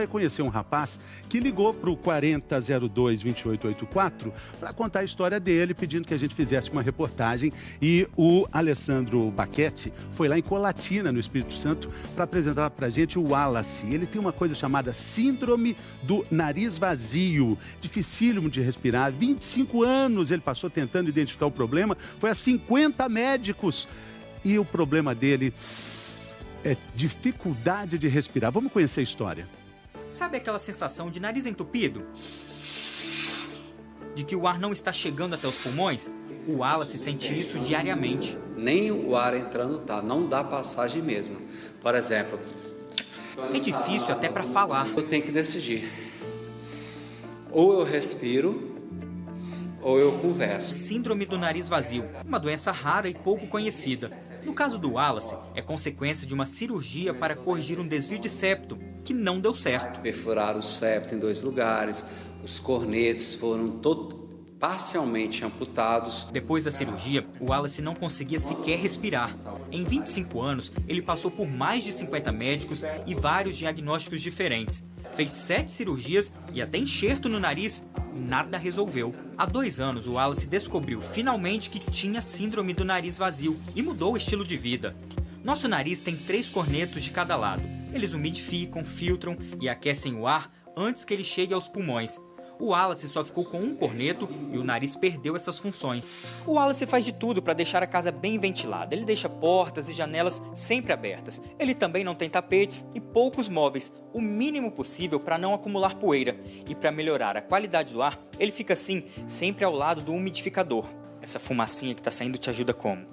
Vai conhecer um rapaz que ligou para o 4002-2884 para contar a história dele, pedindo que a gente fizesse uma reportagem. E o Alessandro Baquete foi lá em Colatina, no Espírito Santo, para apresentar para a gente o Wallace. Ele tem uma coisa chamada síndrome do nariz vazio, dificílimo de respirar. 25 anos ele passou tentando identificar o problema, foi a 50 médicos. E o problema dele é dificuldade de respirar. Vamos conhecer a história. Sabe aquela sensação de nariz entupido? De que o ar não está chegando até os pulmões? O Wallace sente isso diariamente. Nem o ar entrando tá, não dá passagem mesmo. Por exemplo... É difícil até para falar. Eu tenho que decidir. Ou eu respiro, ou eu converso. Síndrome do nariz vazio, uma doença rara e pouco conhecida. No caso do Wallace, é consequência de uma cirurgia para corrigir um desvio de septo, que não deu certo. Perfuraram o septo em 2 lugares, os cornetos foram parcialmente amputados. Depois da cirurgia, o Wallace não conseguia sequer respirar. Em 25 anos, ele passou por mais de 50 médicos e vários diagnósticos diferentes. Fez 7 cirurgias e até enxerto no nariz, nada resolveu. Há 2 anos, o Wallace descobriu finalmente que tinha síndrome do nariz vazio e mudou o estilo de vida. Nosso nariz tem 3 cornetos de cada lado. Eles umidificam, filtram e aquecem o ar antes que ele chegue aos pulmões. O Wallace só ficou com um corneto e o nariz perdeu essas funções. O Wallace faz de tudo para deixar a casa bem ventilada. Ele deixa portas e janelas sempre abertas. Ele também não tem tapetes e poucos móveis, o mínimo possível para não acumular poeira. E para melhorar a qualidade do ar, ele fica assim, sempre ao lado do umidificador. Essa fumacinha que está saindo te ajuda como?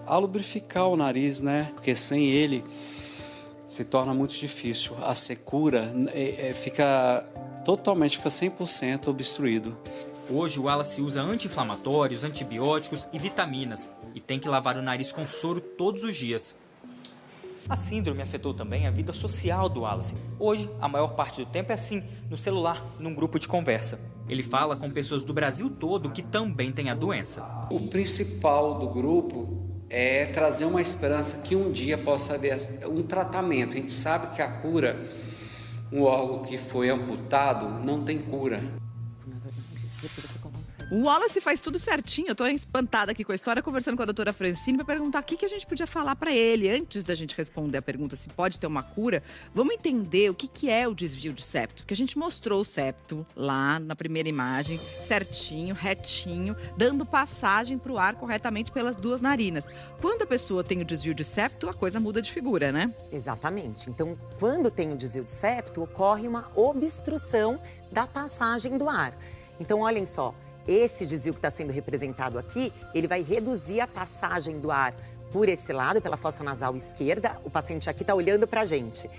A lubrificar o nariz, né? Porque sem ele se torna muito difícil. A secura fica 100% obstruído. Hoje o Wallace usa anti-inflamatórios, antibióticos e vitaminas e tem que lavar o nariz com soro todos os dias. A síndrome afetou também a vida social do Wallace. Hoje, a maior parte do tempo é assim, no celular, num grupo de conversa. Ele fala com pessoas do Brasil todo que também têm a doença. O principal do grupo é trazer uma esperança que um dia possa haver um tratamento. A gente sabe que a cura, um órgão que foi amputado, não tem cura. O Wallace faz tudo certinho. Eu tô espantada aqui com a história, conversando com a doutora Francine para perguntar o que a gente podia falar para ele. Antes da gente responder a pergunta se pode ter uma cura, vamos entender o que é o desvio de septo. Porque a gente mostrou o septo lá na primeira imagem, certinho, retinho, dando passagem para o ar corretamente pelas 2 narinas. Quando a pessoa tem o desvio de septo, a coisa muda de figura, né? Exatamente. Então, quando tem o desvio de septo, ocorre uma obstrução da passagem do ar. Então, olhem só. Esse desvio que está sendo representado aqui, ele vai reduzir a passagem do ar por esse lado, pela fossa nasal esquerda. O paciente aqui está olhando para a gente.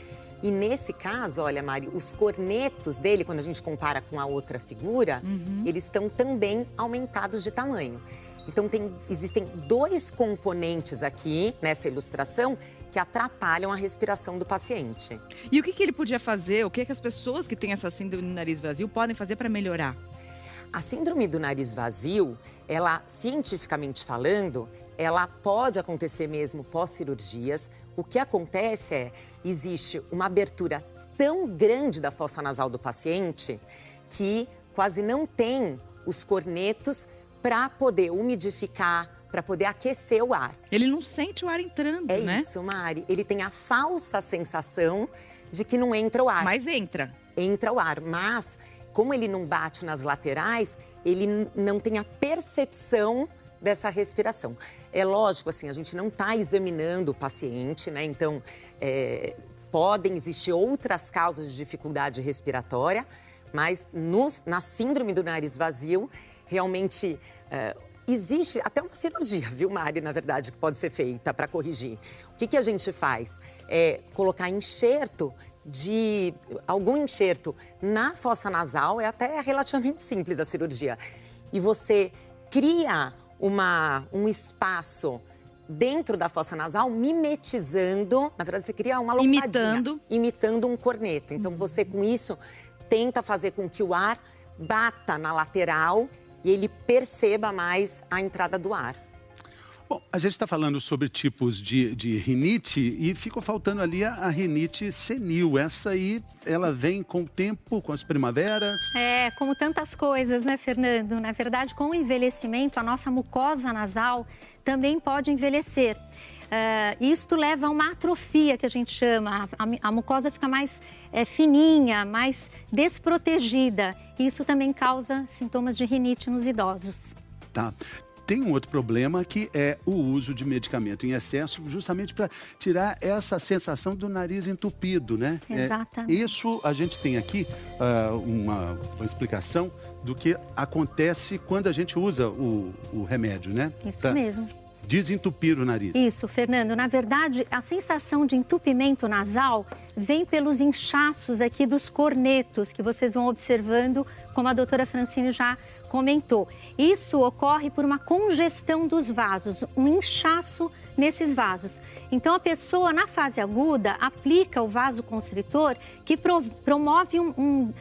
E nesse caso, olha, Mari, os cornetos dele, quando a gente compara com a outra figura, eles estão também aumentados de tamanho. Então, existem 2 componentes aqui, nessa ilustração, que atrapalham a respiração do paciente. E o que ele podia fazer? O que as pessoas que têm essa síndrome do nariz vazio podem fazer para melhorar? A síndrome do nariz vazio, ela, cientificamente falando, ela pode acontecer mesmo pós-cirurgias. O que acontece existe uma abertura tão grande da fossa nasal do paciente que quase não tem os cornetos para poder umidificar, para poder aquecer o ar. Ele não sente o ar entrando, né? É isso, Mari. Ele tem a falsa sensação de que não entra o ar. Mas entra. Entra o ar, mas como ele não bate nas laterais, ele não tem a percepção dessa respiração. É lógico, assim, a gente não está examinando o paciente, né? Então, podem existir outras causas de dificuldade respiratória, mas na síndrome do nariz vazio, realmente existe até uma cirurgia, viu, Mari, na verdade, que pode ser feita para corrigir. O que a gente faz? É colocar algum enxerto na fossa nasal, é até relativamente simples a cirurgia. E você cria um espaço dentro da fossa nasal, mimetizando, na verdade você cria uma lombadinha, imitando um corneto. Então você com isso tenta fazer com que o ar bata na lateral e ele perceba mais a entrada do ar. Bom, a gente está falando sobre tipos de rinite e ficou faltando ali a rinite senil. Essa aí, ela vem com o tempo, com as primaveras? Como tantas coisas, né, Fernando? Na verdade, com o envelhecimento, a nossa mucosa nasal também pode envelhecer. Isto leva a uma atrofia, que a gente chama. A mucosa fica mais fininha, mais desprotegida. Isso também causa sintomas de rinite nos idosos. Tá. Tem um outro problema que é o uso de medicamento em excesso, justamente para tirar essa sensação do nariz entupido, né? Exatamente. Isso a gente tem aqui uma explicação do que acontece quando a gente usa o remédio, né? Isso mesmo. Desentupir o nariz. Isso, Fernando. Na verdade, a sensação de entupimento nasal vem pelos inchaços aqui dos cornetos, que vocês vão observando, como a doutora Francine já comentou. Isso ocorre por uma congestão dos vasos, um inchaço nesses vasos. Então, a pessoa, na fase aguda, aplica o vasoconstritor, que promove um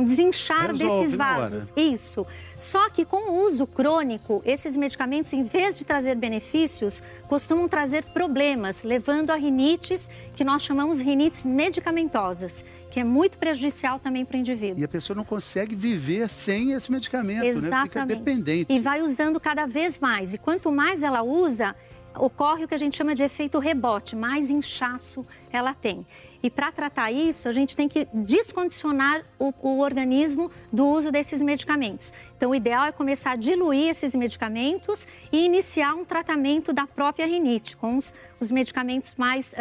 desinchar desses vasos. Isso. Só que com o uso crônico, esses medicamentos, em vez de trazer benefícios, costumam trazer problemas, levando a rinites, que nós chamamos rinites medicamentosas, que é muito prejudicial também para o indivíduo. E a pessoa não consegue viver sem esse medicamento, Exatamente. né? Fica dependente. E vai usando cada vez mais. E quanto mais ela usa, ocorre o que a gente chama de efeito rebote, mais inchaço ela tem. E para tratar isso, a gente tem que descondicionar o organismo do uso desses medicamentos. Então, o ideal é começar a diluir esses medicamentos e iniciar um tratamento da própria rinite, com os medicamentos mais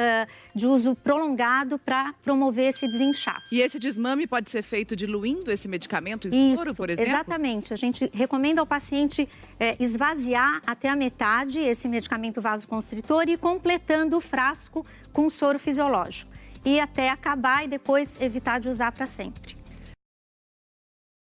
de uso prolongado para promover esse desinchaço. E esse desmame pode ser feito diluindo esse medicamento em soro, por exemplo? Exatamente. A gente recomenda ao paciente esvaziar até a metade esse medicamento vasoconstritor e ir completando o frasco com soro fisiológico. E até acabar e depois evitar de usar para sempre.